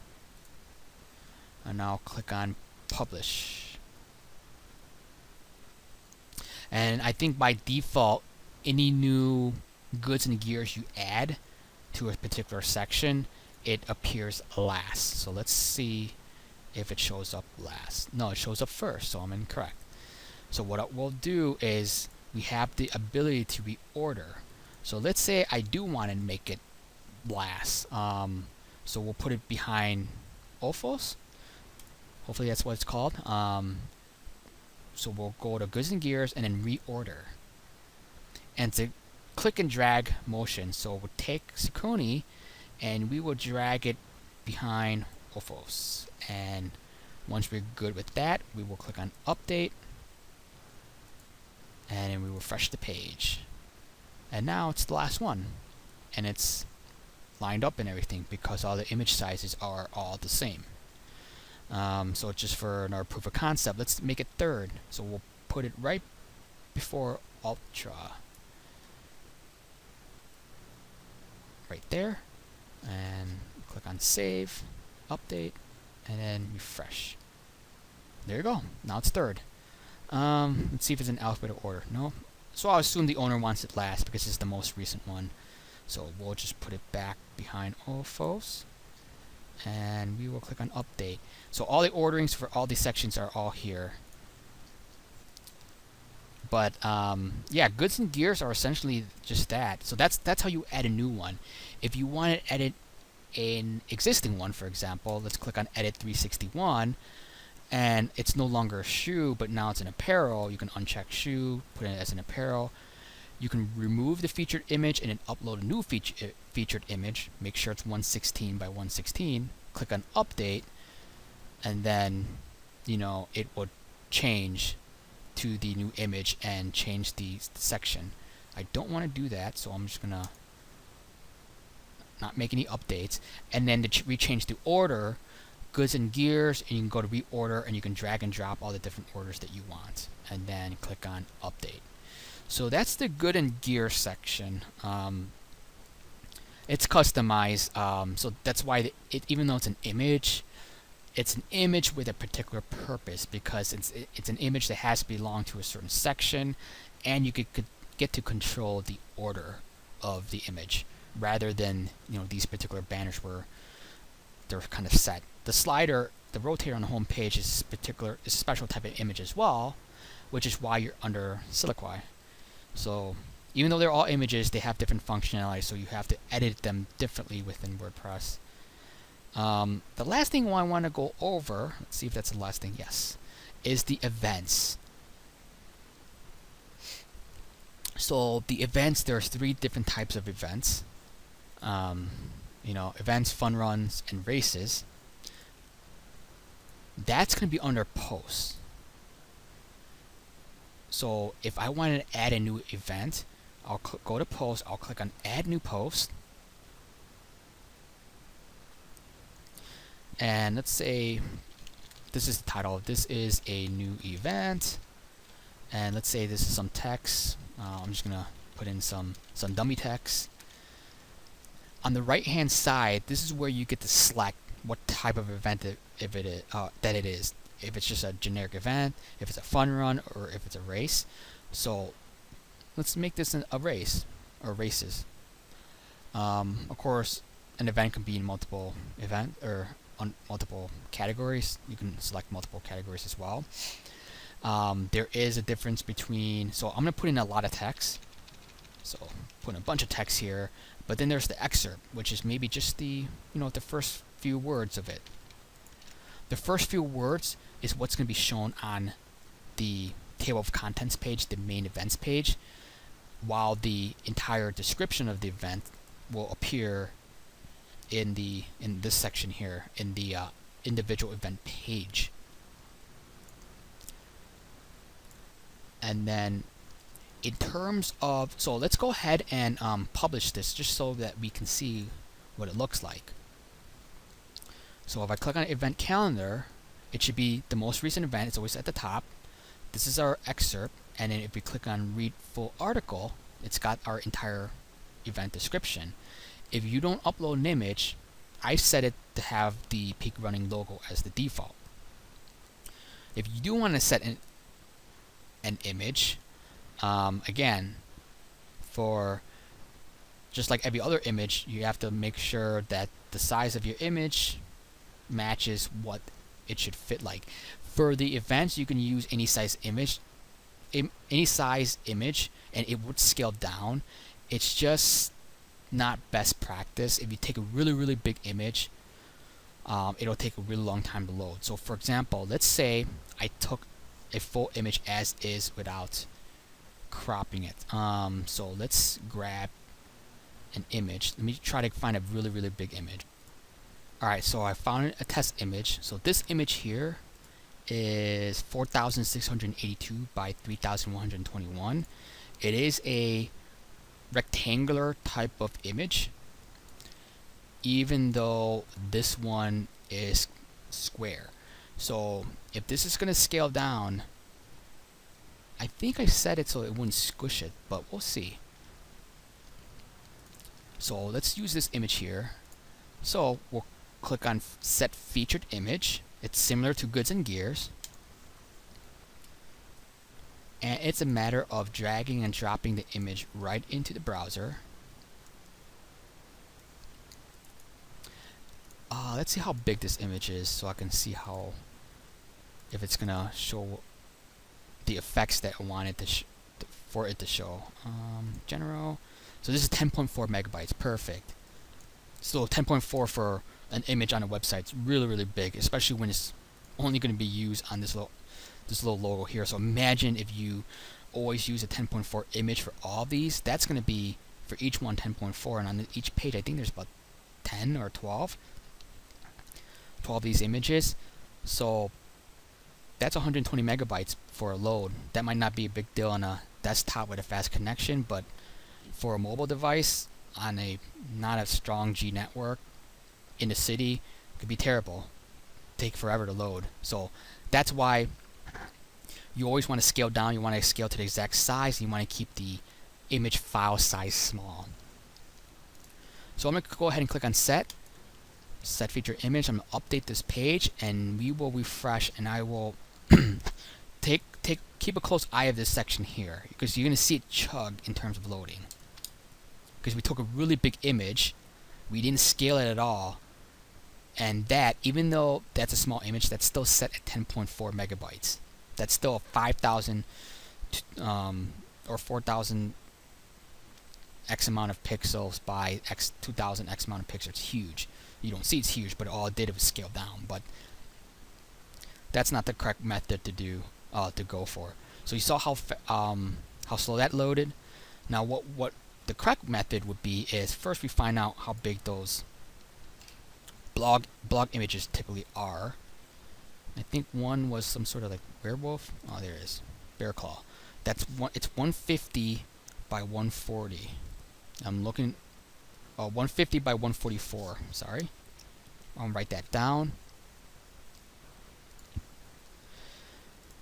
And now click on publish. And I think by default, any new goods and gears you add to a particular section, it appears last. So let's see if it shows up last. No, it shows up first, so I'm incorrect. So what we'll do is we have the ability to reorder. So let's say I do want to make it last. So we'll put it behind OFOS. Hopefully that's what it's called. So we'll go to goods and gears and then reorder. And to click and drag motion. So we'll take Saucony and we will drag it behind OFOS. And once we're good with that, we will click on update. And then we refresh the page. And now it's the last one. And it's lined up and everything because all the image sizes are all the same. So just for our proof of concept, let's make it third. So we'll put it right before Ultra. Right there. And click on save, update, and then refresh. There you go. Now it's third. Let's see if it's in alphabetical order. No. So I'll assume the owner wants it last because it's the most recent one. So we'll just put it back behind OFOS. And we will click on update. So all the orderings for all these sections are all here. But yeah, goods and gears are essentially just that. So that's how you add a new one. If you want to edit an existing one, for example, let's click on edit 361. And it's no longer a shoe, but now it's an apparel. You can uncheck shoe, put it as an apparel. You can remove the featured image and then upload a new featured image. Make sure it's 116 by 116. Click on update, and then it would change to the new image and change the section. I don't want to do that, so I'm just gonna not make any updates. And then to rechange the order, goods and gears, and you can go to reorder and you can drag and drop all the different orders that you want, and then click on update. So that's the good and gear section. It's customized, so that's why even though it's an image with a particular purpose, because it's an image that has to belong to a certain section, and you could get to control the order of the image rather than these particular banners where they're kind of set. The slider, the rotator on the home page is a special type of image as well, which is why you're under Siliquai. So even though they're all images, they have different functionality, so you have to edit them differently within WordPress. The last thing I want to go over, let's see if that's the last thing, yes, is the events. So the events, there's 3 different types of events. Events, fun runs, and races. That's going to be under posts. So if I wanted to add a new event, I'll go to post, I'll click on add new post, and let's say this is the title, this is a new event, and let's say this is some text. I'm just gonna put in some dummy text. On the right hand side, this is where you get to select what type of event that it is. If it's just a generic event, if it's a fun run, or if it's a race. So let's make this a race, or races. Of course, an event can be in multiple multiple categories. You can select multiple categories as well. There is a difference between, so I'm going to put in a lot of text. So put in a bunch of text here, but then there's the excerpt, which is maybe just the first few words of it. The first few words is what's going to be shown on the table of contents page, the main events page, while the entire description of the event will appear in this section here, in the individual event page. And then in terms of, so let's go ahead and publish this just so that we can see what it looks like. So if I click on event calendar, it should be the most recent event. It's always at the top. This is our excerpt, and then if we click on read full article, it's got our entire event description. If you don't upload an image, I've set it to have the peak running logo as the default. If you do want to set an image, again, for just like every other image, you have to make sure that the size of your image matches what it should fit like. For the events, you can use any size image, and it would scale down. It's just not best practice. If you take a really big image, it'll take a really long time to load. So for example, let's say I took a full image as is without cropping it. So let's grab an image. Let me try to find a really big image. Alright, so I found a test image. So this image here is 4,682 by 3,121. It is a rectangular type of image, even though this one is square. So if this is going to scale down, I think I set it so it wouldn't squish it, but we'll see. So let's use this image here. So we'll click on set featured image. It's similar to goods and gears, and it's a matter of dragging and dropping the image right into the browser. Let's see how big this image is so I can see if it's gonna show the effects that I wanted for it to show. General. So this is 10.4 megabytes. Perfect. So 10.4 for an image on a website is really big, especially when it's only going to be used on this little logo here. So imagine if you always use a 10.4 image for all of these. That's going to be for each one 10.4, and on each page I think there's about 10 or 12 of these images. So that's 120 megabytes for a load. That might not be a big deal on a desktop with a fast connection, but for a mobile device on a not a strong G network in the city, it could be terrible. Take forever to load. So that's why you always want to scale down. You want to scale to the exact size. And you want to keep the image file size small. So I'm going to go ahead and click on set feature image. I'm going to update this page, and we will refresh, and I will keep a close eye of this section here, because you're going to see it chug in terms of loading. Because we took a really big image, we didn't scale it at all, and that, even though that's a small image, that's still set at 10.4 megabytes. That's still a 5,000 or 4,000 X amount of pixels by X 2,000 X amount of pixels. It's huge. You don't see it's huge, but all it did was scale down. But that's not the correct method to do to go for. So you saw how slow that loaded. Now what the correct method would be is first we find out how big those blog images typically are. I think one was some sort of like werewolf. Oh, there it is. Bear claw. It's 150 by 140. I'm looking. 150 by 144. Sorry. I'll write that down.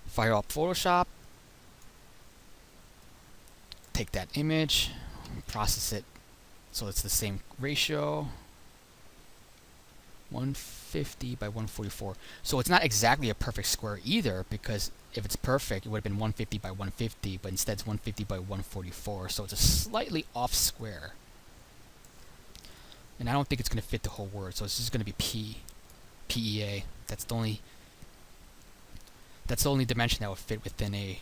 Fire up Photoshop. Take that image, process it so it's the same ratio. 150 by 144. So it's not exactly a perfect square either, because if it's perfect, it would have been 150 by 150, but instead it's 150 by 144. So it's a slightly off square. And I don't think it's going to fit the whole word, so it's just going to be PEA. That's the only dimension that would fit within a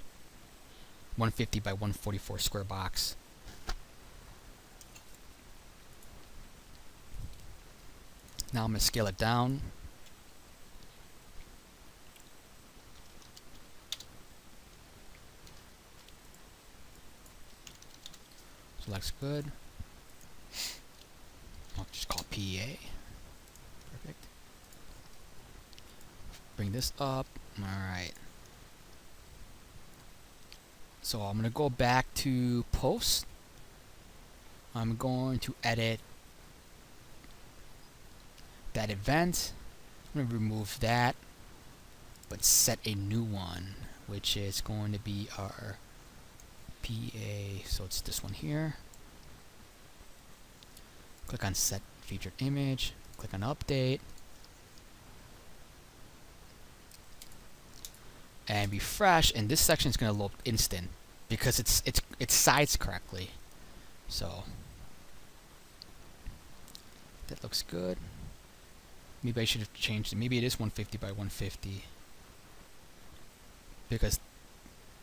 150 by 144 square box. Now I'm going to scale it down. So that's good. I'll just call it PEA. Perfect. Bring this up. Alright. So I'm going to go back to post. I'm going to edit that event. I'm going to remove that, but set a new one, which is going to be our PA. So it's this one here. Click on set featured image. Click on update. And refresh, and this section is going to load instant because it's sized correctly. So that looks good. Maybe I should have changed it. Maybe it is 150 by 150 because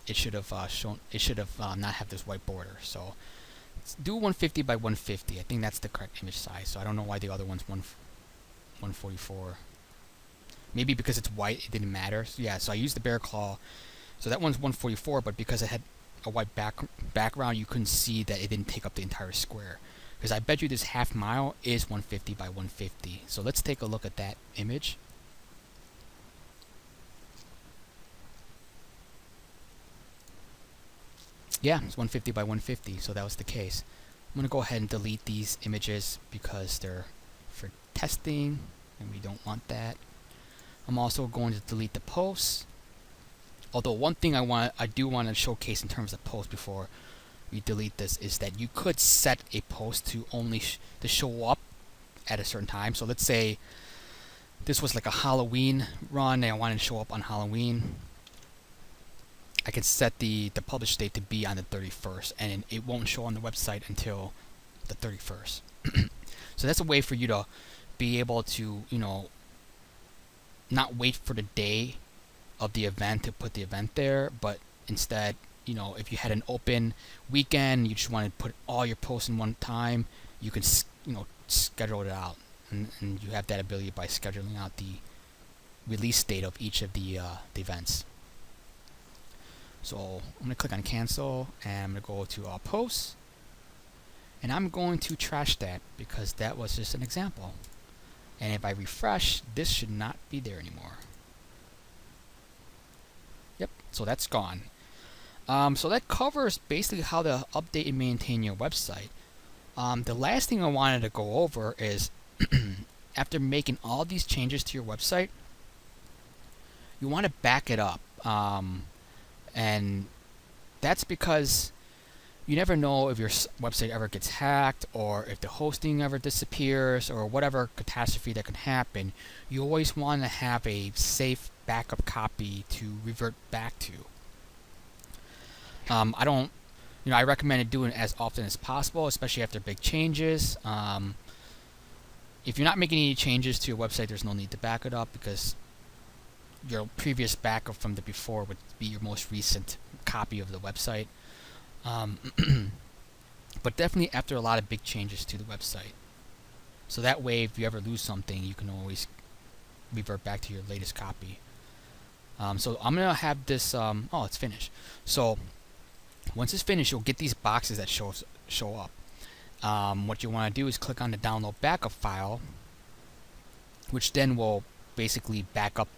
it should have shown. It should have not have this white border. So let's do 150 by 150. I think that's the correct image size. So I don't know why the other one's 144. Maybe because it's white, it didn't matter. So yeah, so I used the bear claw. So that one's 144, but because it had a white background, you couldn't see that it didn't take up the entire square. Because I bet you this half mile is 150 by 150. So let's take a look at that image. Yeah, it's 150 by 150, so that was the case. I'm going to go ahead and delete these images because they're for testing, and we don't want that. I'm also going to delete the posts. Although one thing I do want to showcase in terms of posts before we delete this is that you could set a post to only to show up at a certain time. So let's say this was like a Halloween run and I wanted to show up on Halloween. I can set the publish date to be on the 31st, and it won't show on the website until the 31st. So that's a way for you to be able to, you know, not wait for the day of the event to put the event there, but instead, you know, if you had an open weekend, you just want to put all your posts in one time, you can, you know, schedule it out, and you have that ability by scheduling out the release date of each of the events. So I'm going to click on cancel, and I'm going to go to posts, and I'm going to trash that because that was just an example. And if I refresh, this should not be there anymore. Yep, so that's gone. So that covers basically how to update and maintain your website. The last thing I wanted to go over is after making all these changes to your website, you want to back it up. And that's because you never know if your website ever gets hacked or if the hosting ever disappears or whatever catastrophe that can happen. You always want to have a safe backup copy to revert back to. I don't, I recommend doing it as often as possible, especially after big changes. If you're not making any changes to your website, there's no need to back it up because your previous backup from the before would be your most recent copy of the website. But definitely after a lot of big changes to the website. So that way, if you ever lose something, you can always revert back to your latest copy. So I'm going to have this, oh, it's finished. So once it's finished, you'll get these boxes that show up. What you want to do is click on the download backup file, which then will basically back up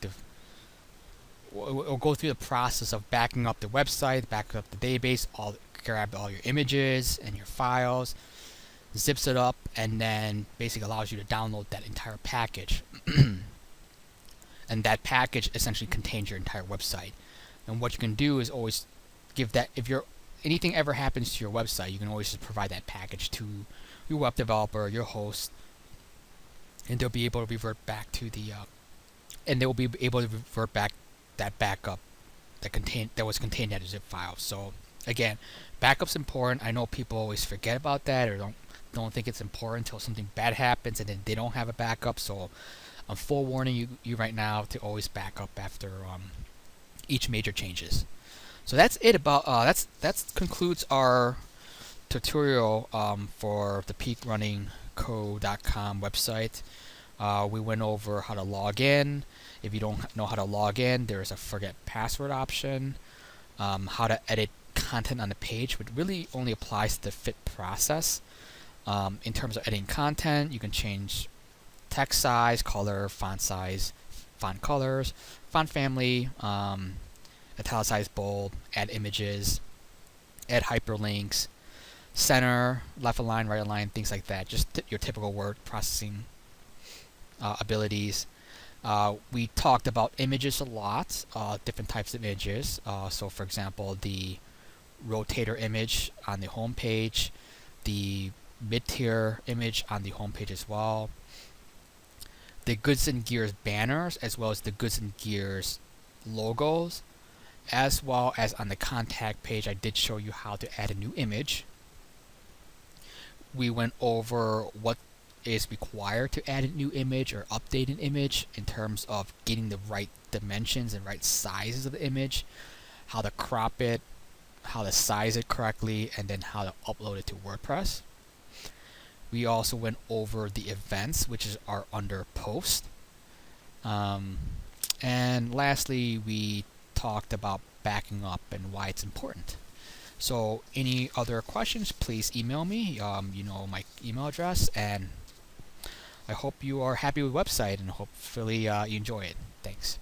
it'll go through the process of backing up the website, backing up the database, grab all your images and your files, zips it up, and then basically allows you to download that entire package. And that package essentially contains your entire website. And what you can do is always give that, if anything ever happens to your website, you can always just provide that package to your web developer, your host, and they'll be able to revert back to that backup that was contained in that zip file. So again, backup's important. I know people always forget about that or don't think it's important until something bad happens and then they don't have a backup. So I'm forewarning you right now to always back up after each major changes. So that's it about that concludes our tutorial for the peakrunningco.com website. We went over how to log in. If you don't know how to log in, there's a forget password option. How to edit content on the page, which really only applies to the fit process. In terms of editing content, you can change text size, color, font colors, font family, italicize, bold, add images, add hyperlinks, center, left align, right align, things like that. Just your typical word processing abilities. We talked about images a lot, different types of images. So for example, the rotator image on the home page, the mid-tier image on the home page as well, the Goods and Gears banners, as well as the Goods and Gears logos, as well as on the contact page I did show you how to add a new image. We went over what is required to add a new image or update an image in terms of getting the right dimensions and right sizes of the image, how to crop it, how to size it correctly, and then how to upload it to WordPress. We also went over the events, which are under post. And lastly, we talked about backing up and why it's important. So any other questions, please email me. You know my email address, and I hope you are happy with the website and hopefully you enjoy it. Thanks.